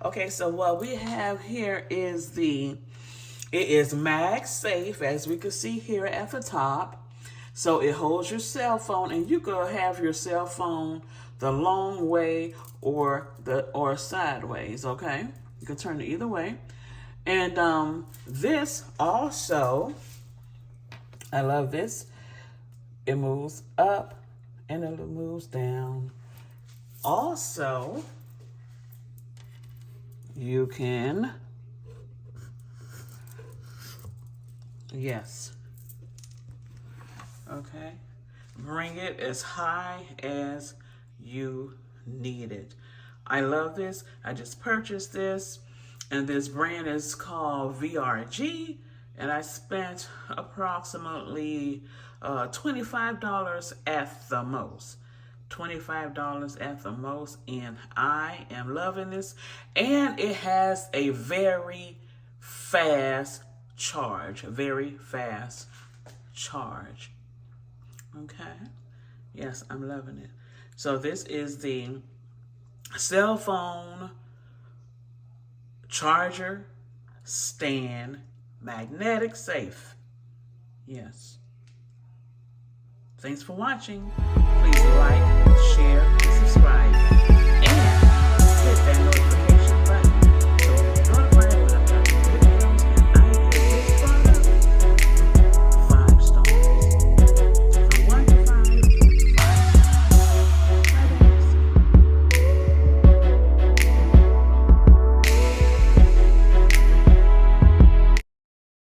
Okay, so what we have here is it is MagSafe, as we can see here at the top. So it holds your cell phone, and you can have your cell phone the long way or sideways. Okay, you can turn it either way. And this also, I love this. It moves up and it moves down. Also, you can, yes, okay, bring it as high as you need it. I love this. I just purchased this, and this brand is called VRG, and I spent approximately $25 at the most. $25 at the most, and I am loving this. And it has a very fast charge. Very fast charge. Okay. Yes, I'm loving it. So this is the cell phone charger stand, magnetic safe. Yes. Thanks for watching. Please like, share, and subscribe, and hit that notification